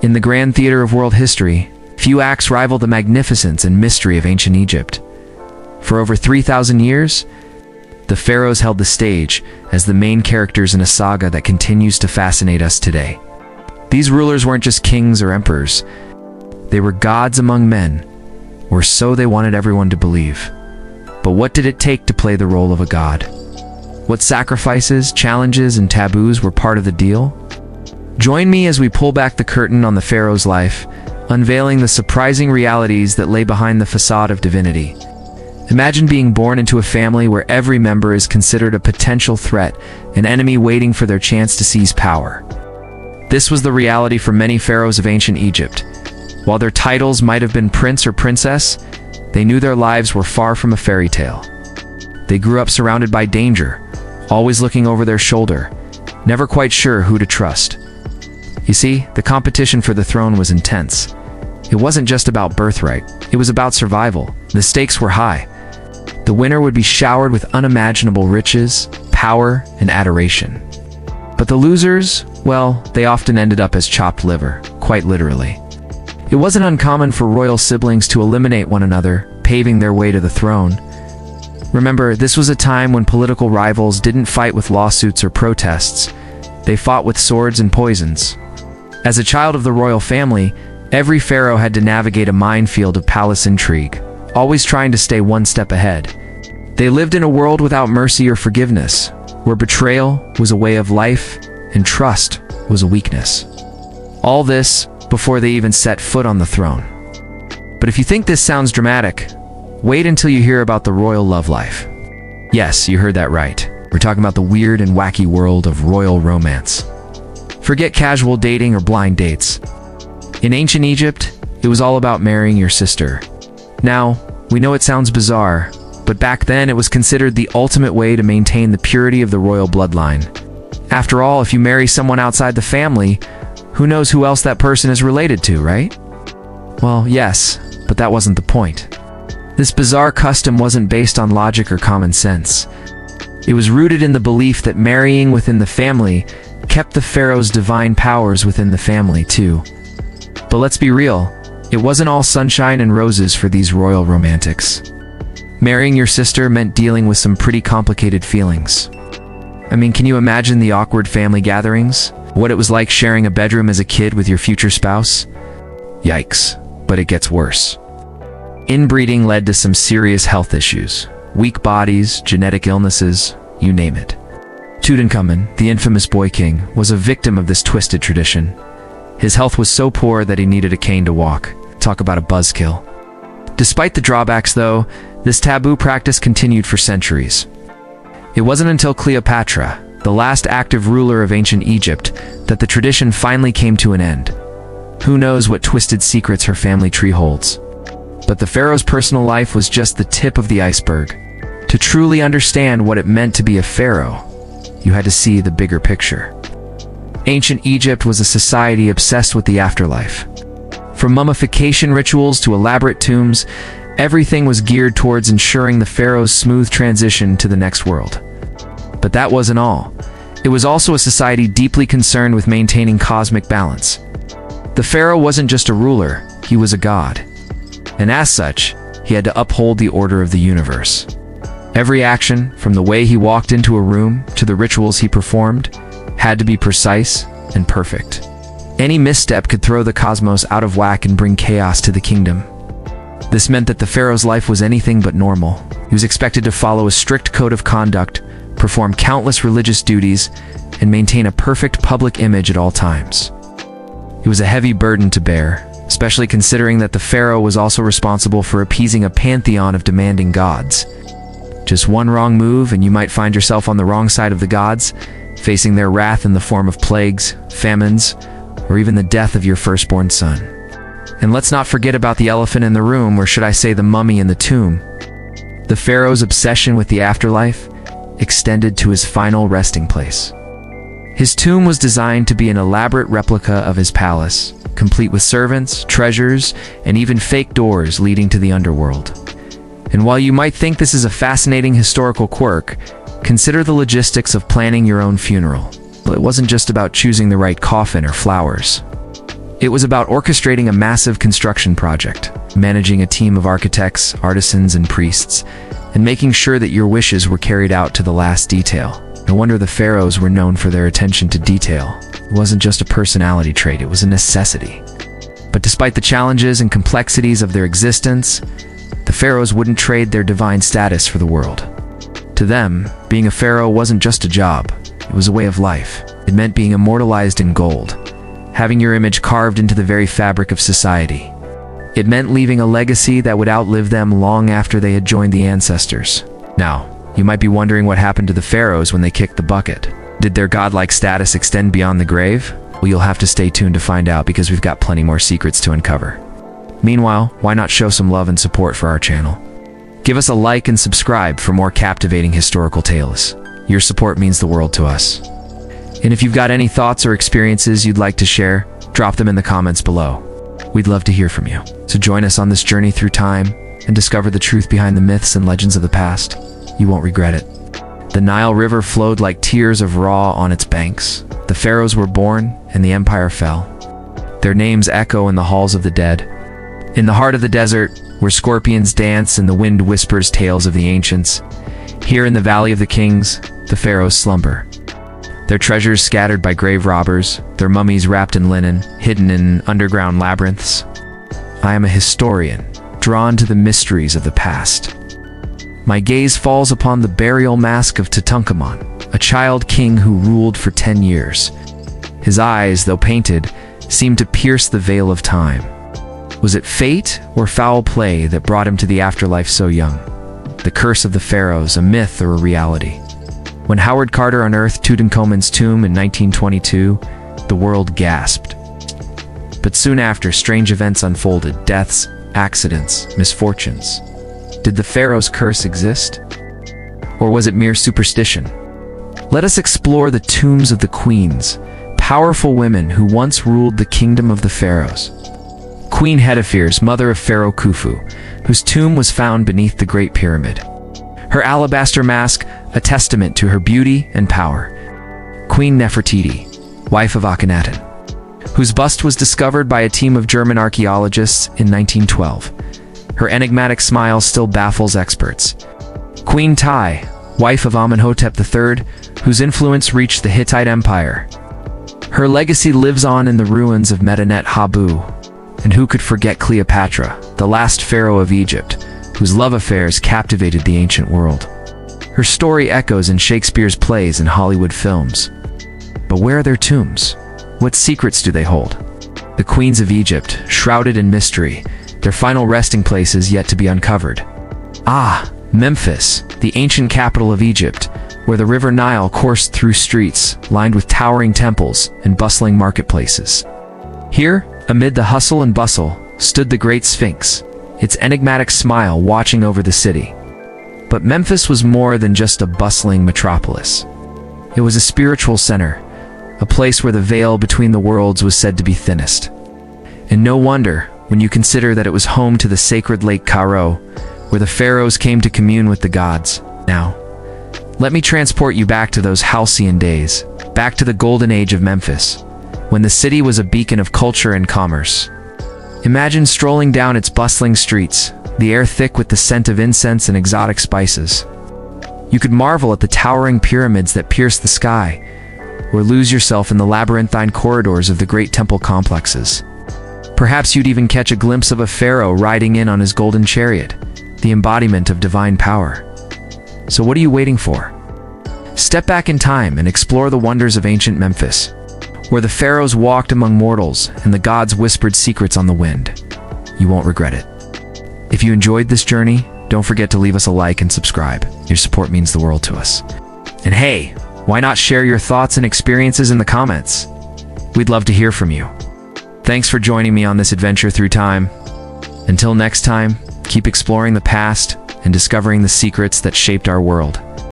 In the grand theater of world history, few acts rival the magnificence and mystery of ancient Egypt. For over 3,000 years, the pharaohs held the stage as the main characters in a saga that continues to fascinate us today. These rulers weren't just kings or emperors. They were gods among men, or so they wanted everyone to believe. But what did it take to play the role of a god? What sacrifices, challenges, and taboos were part of the deal? Join me as we pull back the curtain on the pharaoh's life, unveiling the surprising realities that lay behind the facade of divinity. Imagine being born into a family where every member is considered a potential threat, an enemy waiting for their chance to seize power. This was the reality for many pharaohs of ancient Egypt. While their titles might have been prince or princess, they knew their lives were far from a fairy tale. They grew up surrounded by danger, always looking over their shoulder, never quite sure who to trust. You see, the competition for the throne was intense. It wasn't just about birthright, it was about survival. The stakes were high. The winner would be showered with unimaginable riches, power, and adoration. But the losers, well, they often ended up as chopped liver, quite literally. It wasn't uncommon for royal siblings to eliminate one another, paving their way to the throne. Remember, this was a time when political rivals didn't fight with lawsuits or protests. They fought with swords and poisons. As a child of the royal family, every pharaoh had to navigate a minefield of palace intrigue, always trying to stay one step ahead. They lived in a world without mercy or forgiveness, where betrayal was a way of life and trust was a weakness. All this before they even set foot on the throne. But if you think this sounds dramatic, wait until you hear about the royal love life. Yes, you heard that right. We're talking about the weird and wacky world of royal romance. Forget casual dating or blind dates. In ancient Egypt, it was all about marrying your sister. Now, we know it sounds bizarre, but back then it was considered the ultimate way to maintain the purity of the royal bloodline. After all, if you marry someone outside the family, who knows who else that person is related to, right? Well, yes, but that wasn't the point. This bizarre custom wasn't based on logic or common sense. It was rooted in the belief that marrying within the family kept the pharaoh's divine powers within the family too. But let's be real, it wasn't all sunshine and roses for these royal romantics. Marrying your sister meant dealing with some pretty complicated feelings. I mean, can you imagine the awkward family gatherings? What it was like sharing a bedroom as a kid with your future spouse? Yikes, but it gets worse. Inbreeding led to some serious health issues. Weak bodies, genetic illnesses, you name it. Tutankhamun, the infamous boy king, was a victim of this twisted tradition. His health was so poor that he needed a cane to walk. Talk about a buzzkill. Despite the drawbacks though, this taboo practice continued for centuries. It wasn't until Cleopatra, the last active ruler of ancient Egypt, that the tradition finally came to an end. Who knows what twisted secrets her family tree holds? But the pharaoh's personal life was just the tip of the iceberg. To truly understand what it meant to be a pharaoh, you had to see the bigger picture. Ancient Egypt was a society obsessed with the afterlife. From mummification rituals to elaborate tombs, everything was geared towards ensuring the pharaoh's smooth transition to the next world. But that wasn't all. It was also a society deeply concerned with maintaining cosmic balance. The pharaoh wasn't just a ruler, he was a god. And as such, he had to uphold the order of the universe. Every action, from the way he walked into a room to the rituals he performed, had to be precise and perfect. Any misstep could throw the cosmos out of whack and bring chaos to the kingdom. This meant that the pharaoh's life was anything but normal. He was expected to follow a strict code of conduct, perform countless religious duties, and maintain a perfect public image at all times. It was a heavy burden to bear, especially considering that the pharaoh was also responsible for appeasing a pantheon of demanding gods. Just one wrong move and you might find yourself on the wrong side of the gods, facing their wrath in the form of plagues, famines, or even the death of your firstborn son. And let's not forget about the elephant in the room, or should I say the mummy in the tomb. The pharaoh's obsession with the afterlife extended to his final resting place. His tomb was designed to be an elaborate replica of his palace, complete with servants, treasures, and even fake doors leading to the underworld. And while you might think this is a fascinating historical quirk, consider the logistics of planning your own funeral. Well, it wasn't just about choosing the right coffin or flowers. It was about orchestrating a massive construction project, managing a team of architects, artisans, and priests, and making sure that your wishes were carried out to the last detail. No wonder the pharaohs were known for their attention to detail. It wasn't just a personality trait, it was a necessity. But despite the challenges and complexities of their existence, the pharaohs wouldn't trade their divine status for the world. To them, being a pharaoh wasn't just a job, it was a way of life. It meant being immortalized in gold, having your image carved into the very fabric of society. It meant leaving a legacy that would outlive them long after they had joined the ancestors. Now, you might be wondering what happened to the pharaohs when they kicked the bucket. Did their godlike status extend beyond the grave? Well, you'll have to stay tuned to find out, because we've got plenty more secrets to uncover. Meanwhile, why not show some love and support for our channel? Give us a like and subscribe for more captivating historical tales. Your support means the world to us. And if you've got any thoughts or experiences you'd like to share, drop them in the comments below. We'd love to hear from you. So join us on this journey through time and discover the truth behind the myths and legends of the past. You won't regret it. The Nile River flowed like tears of Ra on its banks. The pharaohs were born, and the empire fell. Their names echo in the halls of the dead. In the heart of the desert, where scorpions dance and the wind whispers tales of the ancients, here in the Valley of the Kings, the pharaohs slumber. Their treasures scattered by grave robbers, their mummies wrapped in linen, hidden in underground labyrinths. I am a historian, drawn to the mysteries of the past. My gaze falls upon the burial mask of Tutankhamun, a child king who ruled for 10 years. His eyes, though painted, seemed to pierce the veil of time. Was it fate or foul play that brought him to the afterlife so young? The curse of the pharaohs, a myth or a reality? When Howard Carter unearthed Tutankhamun's tomb in 1922, the world gasped. But soon after, strange events unfolded: deaths, accidents, misfortunes. Did the pharaoh's curse exist? Or was it mere superstition? Let us explore the tombs of the queens, powerful women who once ruled the kingdom of the pharaohs. Queen Hedefires, mother of Pharaoh Khufu, whose tomb was found beneath the Great Pyramid. Her alabaster mask, a testament to her beauty and power. Queen Nefertiti, wife of Akhenaten, whose bust was discovered by a team of German archaeologists in 1912. Her enigmatic smile still baffles experts. Queen Tai, wife of Amenhotep III, whose influence reached the Hittite Empire. Her legacy lives on in the ruins of Medinet Habu. And who could forget Cleopatra, the last pharaoh of Egypt, whose love affairs captivated the ancient world. Her story echoes in Shakespeare's plays and Hollywood films. But where are their tombs? What secrets do they hold? The queens of Egypt, shrouded in mystery, their final resting places yet to be uncovered. Ah, Memphis, the ancient capital of Egypt, where the river Nile coursed through streets lined with towering temples and bustling marketplaces. Here, amid the hustle and bustle, stood the Great Sphinx, its enigmatic smile watching over the city. But Memphis was more than just a bustling metropolis. It was a spiritual center, a place where the veil between the worlds was said to be thinnest. And no wonder, when you consider that it was home to the sacred Lake Karo, where the pharaohs came to commune with the gods. Now, let me transport you back to those halcyon days, back to the golden age of Memphis, when the city was a beacon of culture and commerce. Imagine strolling down its bustling streets, the air thick with the scent of incense and exotic spices. You could marvel at the towering pyramids that pierce the sky, or lose yourself in the labyrinthine corridors of the great temple complexes. Perhaps you'd even catch a glimpse of a pharaoh riding in on his golden chariot, the embodiment of divine power. So what are you waiting for? Step back in time and explore the wonders of ancient Memphis, where the pharaohs walked among mortals and the gods whispered secrets on the wind. You won't regret it. If you enjoyed this journey, don't forget to leave us a like and subscribe. Your support means the world to us. And hey, why not share your thoughts and experiences in the comments? We'd love to hear from you. Thanks for joining me on this adventure through time. Until next time, keep exploring the past and discovering the secrets that shaped our world.